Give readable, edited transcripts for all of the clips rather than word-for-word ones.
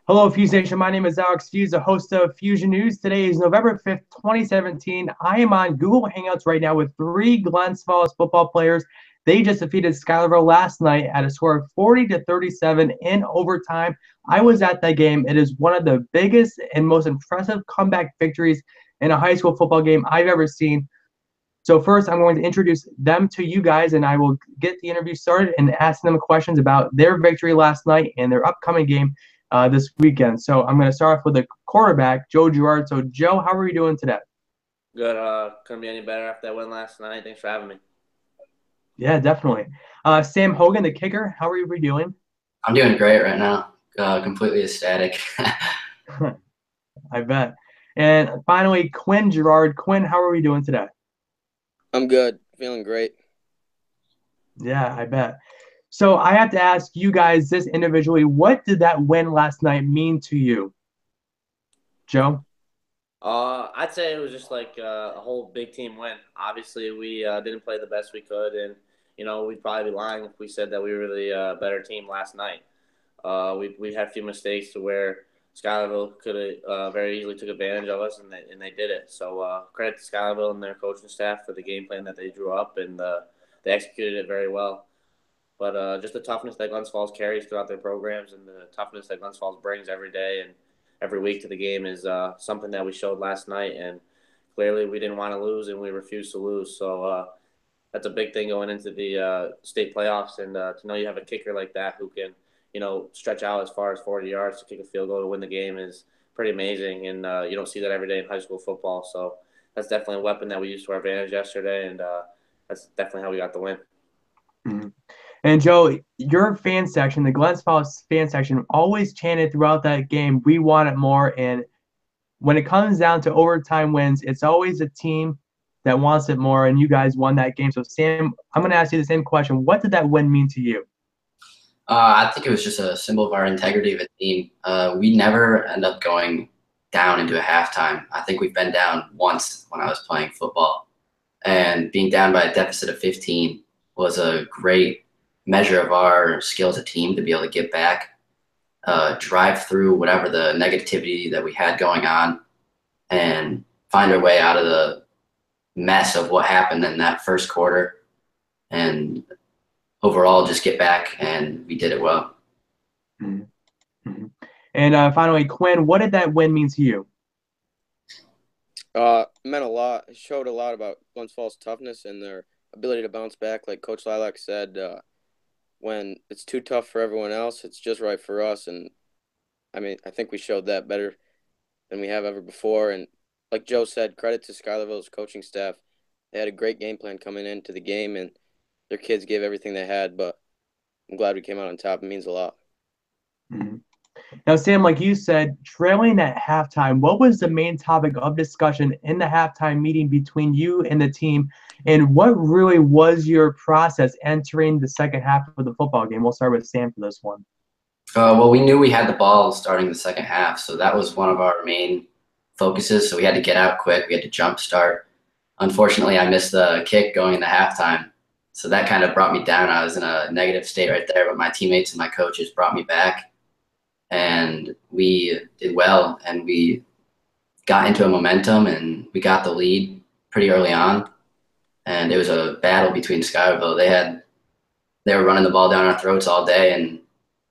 Hello, Fuse Nation. My name is Alex Fuse, the host of Fusion News. Today is November 5th, 2017. I am on Google Hangouts right now with three Glens Falls football players. They just defeated Schuylerville last night at a score of 40-37 in overtime. I was at that game. It is one of the biggest and most impressive comeback victories in a high school football game I've ever seen. So first, I'm going to introduce them to you guys, and I will get the interview started and ask them questions about their victory last night and their upcoming game this weekend. So I'm going to start off with the quarterback, Joe Girard. So Joe, how are you doing today? Good. Couldn't be any better after that win last night. Thanks for having me. Yeah, definitely. Sam Hogan, the kicker, how are you doing? I'm doing great right now. Completely ecstatic. I bet. And finally, Quinn Girard. Quinn, how are we doing today? I'm good. Feeling great. Yeah, I bet. So I have to ask you guys this individually. What did that win last night mean to you, Joe? I'd say it was just like a whole big team win. Obviously, we didn't play the best we could, and we'd probably be lying if we said that we were the better team last night. We had a few mistakes to where Schuylerville could have very easily took advantage of us, and they did it. So credit to Schuylerville and their coaching staff for the game plan that they drew up, and they executed it very well. But just the toughness that Glens Falls carries throughout their programs and the toughness that Glens Falls brings every day and every week to the game is something that we showed last night. And clearly we didn't want to lose and we refused to lose. So that's a big thing going into the state playoffs. And to know you have a kicker like that who can, stretch out as far as 40 yards to kick a field goal to win the game is pretty amazing. And you don't see that every day in high school football. So that's definitely a weapon that we used to our advantage yesterday. And that's definitely how we got the win. Mhm. And Joe, your fan section, the Glens Falls fan section, always chanted throughout that game, "We want it more." And when it comes down to overtime wins, it's always a team that wants it more, and you guys won that game. So, Sam, I'm going to ask you the same question. What did that win mean to you? I think it was just a symbol of our integrity of a team. We never end up going down into a halftime. I think we've been down once when I was playing football, and being down by a deficit of 15 was a great measure of our skill as a team to be able to get back, drive through whatever the negativity that we had going on, and find our way out of the mess of what happened in that first quarter, and overall just get back, and we did it well. Mm-hmm. And finally, Quinn, what did that win mean to you? Meant a lot. It showed a lot about Glens Falls' toughness and their ability to bounce back. Like Coach Lilac said, when it's too tough for everyone else, it's just right for us. And I mean, I think we showed that better than we have ever before. And like Joe said, credit to Schuylerville's coaching staff. They had a great game plan coming into the game, and their kids gave everything they had. But I'm glad we came out on top. It means a lot. Mm-hmm. Now, Sam, like you said, trailing at halftime, what was the main topic of discussion in the halftime meeting between you and the team? And what really was your process entering the second half of the football game? We'll start with Sam for this one. Well, we knew we had the ball starting the second half, so that was one of our main focuses. So we had to get out quick. We had to jump start. Unfortunately, I missed the kick going into halftime, so that kind of brought me down. I was in a negative state right there, but my teammates and my coaches brought me back, and we did well, and we got into a momentum, and we got the lead pretty early on. And it was a battle between Schuylerville. They were running the ball down our throats all day, and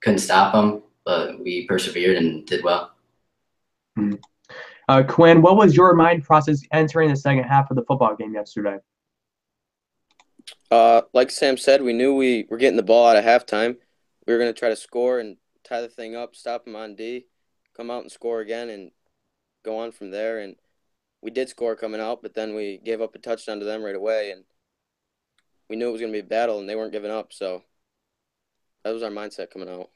couldn't stop them, but we persevered and did well. Mm-hmm. Quinn, what was your mind process entering the second half of the football game yesterday? Like Sam said, we knew we were getting the ball out of halftime. We were going to try to score and tie the thing up, stop them on D, come out and score again, and go on from there. And we did score coming out, but then we gave up a touchdown to them right away, and we knew it was going to be a battle, and they weren't giving up. So that was our mindset coming out.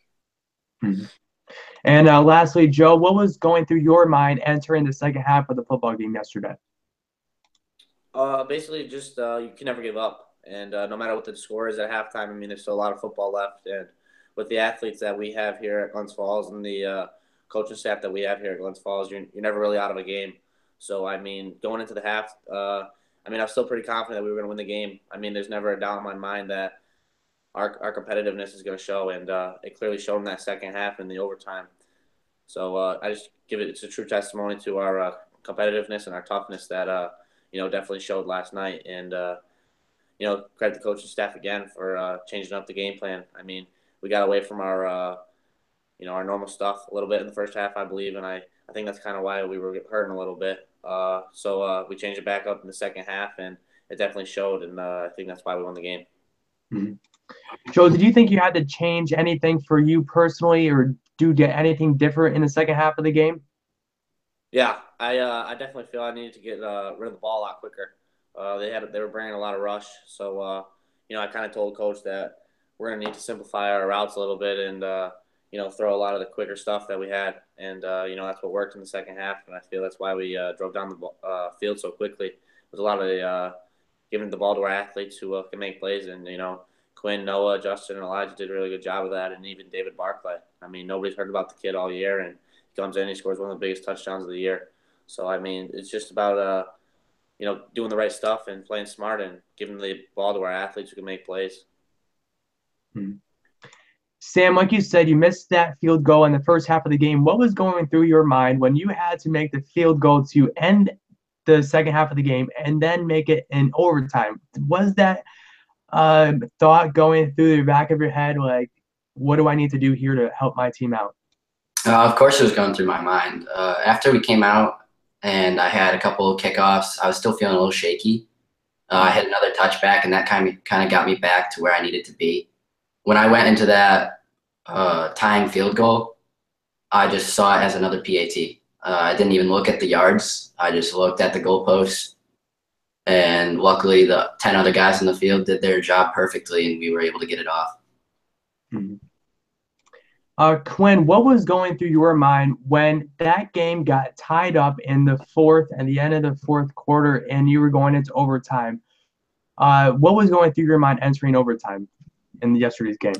Mm-hmm. And lastly, Joe, what was going through your mind entering the second half of the football game yesterday? Basically, just you can never give up, and no matter what the score is at halftime, I mean, there's still a lot of football left, and with the athletes that we have here at Glens Falls and the coaching staff that we have here at Glens Falls, you're never really out of a game. So, I mean, going into the half, I mean, I was still pretty confident that we were going to win the game. I mean, there's never a doubt in my mind that our competitiveness is going to show, and it clearly showed in that second half in the overtime. So I just it's a true testimony to our competitiveness and our toughness that definitely showed last night. And credit the coaching staff again for changing up the game plan. I mean, we got away from our normal stuff a little bit in the first half, I believe, and I think that's kind of why we were hurting a little bit. So we changed it back up in the second half, and it definitely showed, and I think that's why we won the game. Mm-hmm. Joe, did you think you had to change anything for you personally, or do get anything different in the second half of the game? Yeah, I definitely feel I needed to get rid of the ball a lot quicker. They were bringing a lot of rush, so I kind of told coach that we're gonna need to simplify our routes a little bit and throw a lot of the quicker stuff that we had, and that's what worked in the second half, and I feel that's why we drove down the field so quickly. It was a lot of giving the ball to our athletes who can make plays, and Quinn, Noah, Justin, and Elijah did a really good job of that, and even David Barclay. I mean, nobody's heard about the kid all year, and he comes in, he scores one of the biggest touchdowns of the year. So I mean, it's just about doing the right stuff and playing smart and giving the ball to our athletes who can make plays. Hmm. Sam, like you said, you missed that field goal in the first half of the game. What was going through your mind when you had to make the field goal to end the second half of the game and then make it in overtime? Was that thought going through the back of your head, like, what do I need to do here to help my team out? Of course, it was going through my mind. After we came out and I had a couple of kickoffs, I was still feeling a little shaky. I had another touchback, and that kind of got me back to where I needed to be. When I went into that tying field goal, I just saw it as another PAT. I didn't even look at the yards. I just looked at the goalpost, and luckily the 10 other guys in the field did their job perfectly, and we were able to get it off. Mm-hmm. Quinn, what was going through your mind when that game got tied up in the fourth and the end of the fourth quarter and you were going into overtime? What was going through your mind entering overtime in yesterday's game?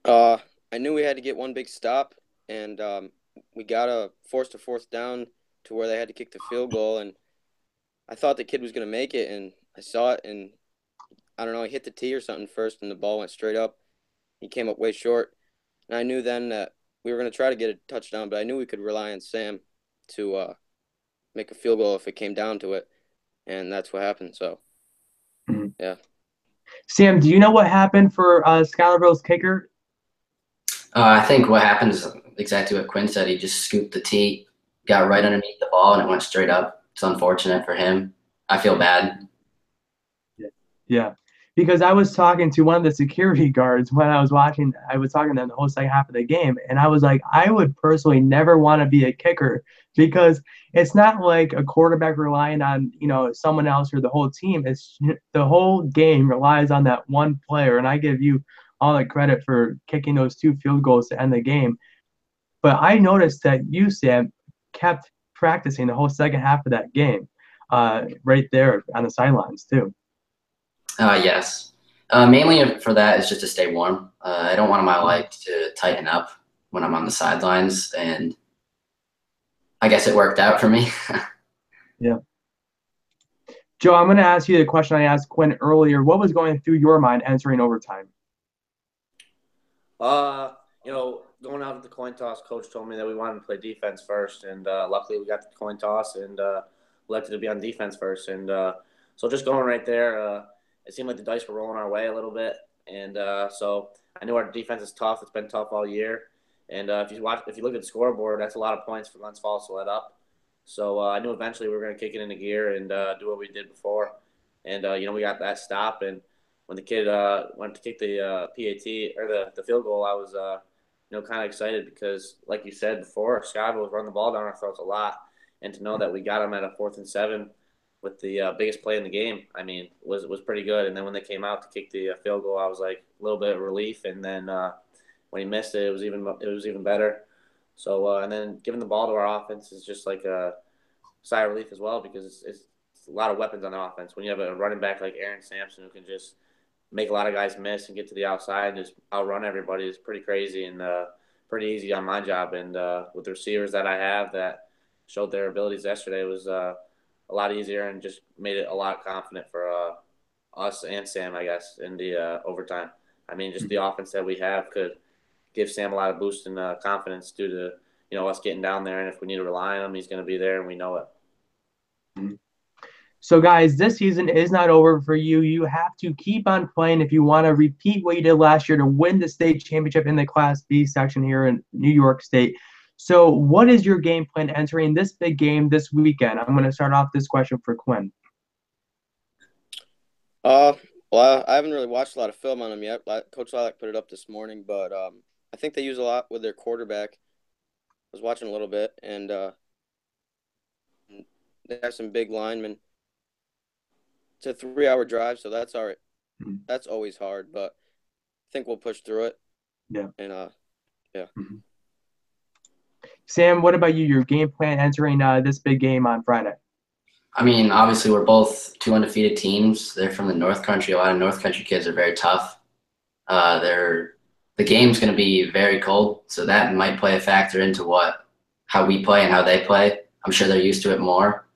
I knew we had to get one big stop, and we got forced a fourth down to where they had to kick the field goal, and I thought the kid was going to make it, and I saw it, and I don't know, he hit the tee or something first, and the ball went straight up. He came up way short. And I knew then that we were going to try to get a touchdown, but I knew we could rely on Sam to make a field goal if it came down to it, and that's what happened. So, yeah. Sam, do you know what happened for Schuylerville's kicker? I think what happened is exactly what Quinn said. He just scooped the tee, got right underneath the ball, and it went straight up. It's unfortunate for him. I feel bad. Yeah. Because I was talking to one of the security guards when I was watching. I was talking to them the whole second half of the game, and I was like, I would personally never want to be a kicker because it's not like a quarterback relying on someone else or the whole team. It's the whole game relies on that one player, and I give you all the credit for kicking those 2 field goals to end the game. But I noticed that you, Sam, kept practicing the whole second half of that game, right there on the sidelines too. Yes. Mainly for that is just to stay warm. I don't want my leg to tighten up when I'm on the sidelines, and I guess it worked out for me. Yeah. Joe, I'm going to ask you the question I asked Quinn earlier. What was going through your mind entering overtime? Going out of the coin toss, coach told me that we wanted to play defense first, and luckily we got the coin toss and elected to be on defense first. And so just going right there, it seemed like the dice were rolling our way a little bit, and so I knew our defense is tough. It's been tough all year, and if you look at the scoreboard, that's a lot of points for Glens Falls to let up. So I knew eventually we were going to kick it into gear and do what we did before, and we got that stop. And when the kid went to kick the PAT or the field goal, I was kind of excited because, like you said before, Scott was running the ball down our throats a lot, and to know that we got him at a 4th and 7 with the biggest play in the game, I mean, was pretty good. And then when they came out to kick the field goal, I was like a little bit of relief. And then when he missed it, it was even better. So and then giving the ball to our offense is just like a sigh of relief as well because it's a lot of weapons on the offense. When you have a running back like Aaron Sampson who can just make a lot of guys miss and get to the outside and just outrun everybody is pretty crazy and pretty easy on my job. And with the receivers that I have that showed their abilities yesterday, it was a lot easier and just made it a lot confident for us and Sam, I guess, in the overtime. I mean, just the offense that we have could give Sam a lot of boost and confidence due to us getting down there. And if we need to rely on him, he's going to be there, and we know it. So, guys, this season is not over for you. You have to keep on playing if you want to repeat what you did last year to win the state championship in the Class B section here in New York State. So, what is your game plan entering this big game this weekend? I'm going to start off this question for Quinn. Well, I haven't really watched a lot of film on them yet. Coach Lilac put it up this morning, but I think they use a lot with their quarterback. I was watching a little bit, and they have some big linemen. It's a 3-hour drive, so that's all right. Mm-hmm. That's always hard, but I think we'll push through it. Yeah. And yeah. Mm-hmm. Sam, what about you? Your game plan entering this big game on Friday? I mean, obviously, we're both 2 undefeated teams. They're from the North Country. A lot of North Country kids are very tough. The game's going to be very cold, so that might play a factor into how we play and how they play. I'm sure they're used to it more.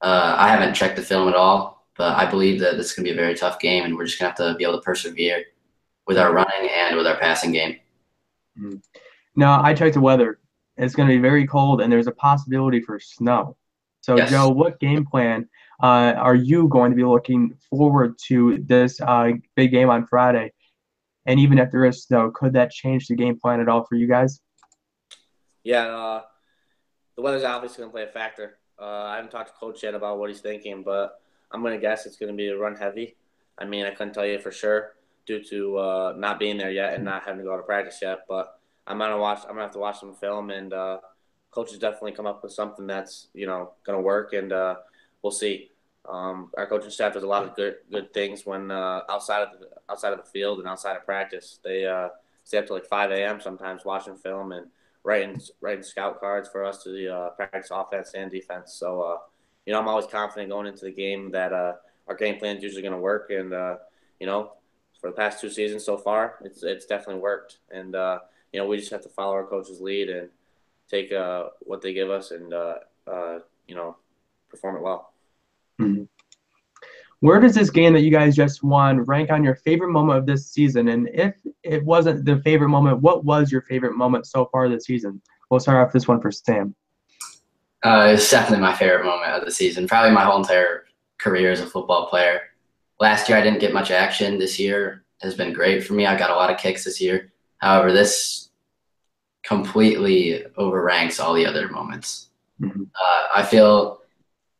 I haven't checked the film at all, but I believe that this is going to be a very tough game, and we're just going to have to be able to persevere with our running and with our passing game. Mm-hmm. Now, I checked the weather. It's going to be very cold, and there's a possibility for snow. So, yes. Joe, what game plan are you going to be looking forward to this big game on Friday? And even if there is snow, could that change the game plan at all for you guys? Yeah, the weather's obviously going to play a factor. I haven't talked to Coach yet about what he's thinking, but I'm going to guess it's going to be a run heavy. I mean, I couldn't tell you for sure due to not being there yet and not having to go to practice yet. But I'm going to have to watch some film, and Coach has definitely come up with something that's going to work, and we'll see. Our coaching staff does a lot of good things when outside of the field and outside of practice. They stay up to like 5 a.m. sometimes watching film and writing scout cards for us to practice offense and defense. So I'm always confident going into the game that our game plan is usually going to work, and for the past 2 seasons so far, it's definitely worked. And we just have to follow our coach's lead and take what they give us and perform it well. Mm-hmm. Where does this game that you guys just won rank on your favorite moment of this season? And if it wasn't the favorite moment, what was your favorite moment so far this season? We'll start off this one for Sam. It's definitely my favorite moment of the season, probably my whole entire career as a football player. Last year I didn't get much action. This year has been great for me. I got a lot of kicks this year. However, this completely overranks all the other moments. Mm-hmm. I feel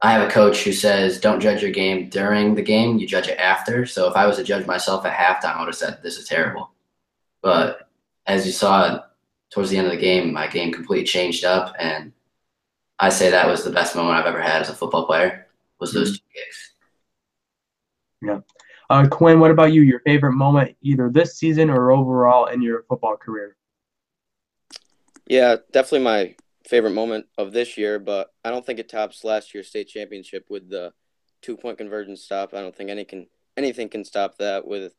I have a coach who says, don't judge your game during the game, you judge it after. So if I was to judge myself at halftime, I would have said, this is terrible. But as you saw towards the end of the game, my game completely changed up. And I say that was the best moment I've ever had as a football player, was those 2 kicks. Yeah. Quinn, what about you? Your favorite moment either this season or overall in your football career? Yeah, definitely my favorite moment of this year, but I don't think it tops last year's state championship with the 2-point conversion stop. I don't think anything can stop that with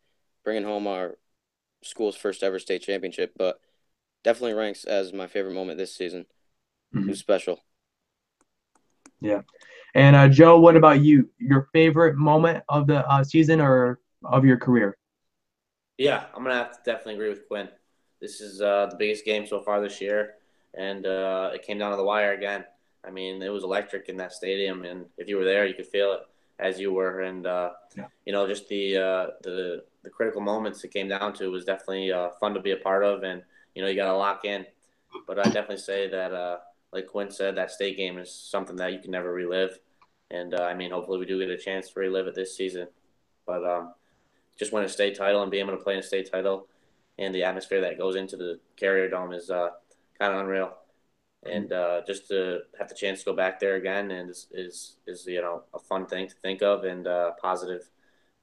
bringing home our school's first ever state championship, but definitely ranks as my favorite moment this season. Mm-hmm. It was special. Yeah. And Joe, what about you? Your favorite moment of the season or of your career? Yeah, I'm going to have to definitely agree with Quinn. This is the biggest game so far this year. And it came down to the wire again. I mean, it was electric in that stadium, and if you were there, you could feel it as you were. And just the critical moments it came down to was definitely fun to be a part of, and you got to lock in. But I definitely say that, like Quinn said, that state game is something that you can never relive. And hopefully we do get a chance to relive it this season. But just win a state title and be able to play in a state title, and the atmosphere that goes into the Carrier Dome is kind of unreal, and just to have the chance to go back there again and is a fun thing to think of, and a positive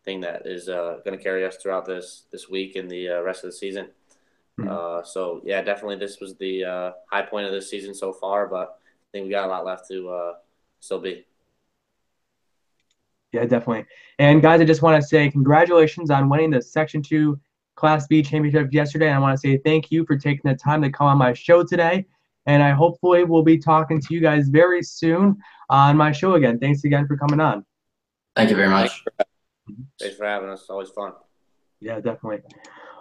thing that is going to carry us throughout this week and the rest of the season. Mm-hmm. So yeah, definitely this was the high point of this season so far, but I think we got a lot left to still be. Yeah, definitely. And guys, I just want to say congratulations on winning the Section 2 Class B championship yesterday. And I want to say thank you for taking the time to come on my show today. And I hopefully will be talking to you guys very soon on my show again. Thanks again for coming on. Thank you very much. Thanks for having us. It's always fun. Yeah, definitely.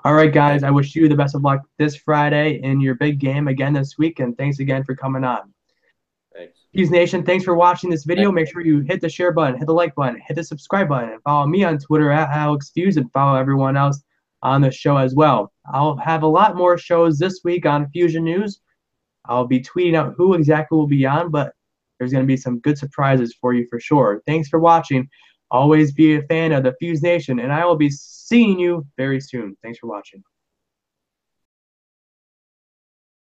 All right, guys, I wish you the best of luck this Friday in your big game again this week, and thanks again for coming on. Thanks. Fuse Nation, thanks for watching this video. Make sure you hit the share button, hit the like button, hit the subscribe button, and follow me on Twitter at AlexFuse, and follow everyone else on the show as well. I'll have a lot more shows this week on Fusion News. I'll be tweeting out who exactly will be on, but there's going to be some good surprises for you for sure. Thanks for watching. Always be a fan of the Fuse Nation, and I will be seeing you very soon. Thanks for watching.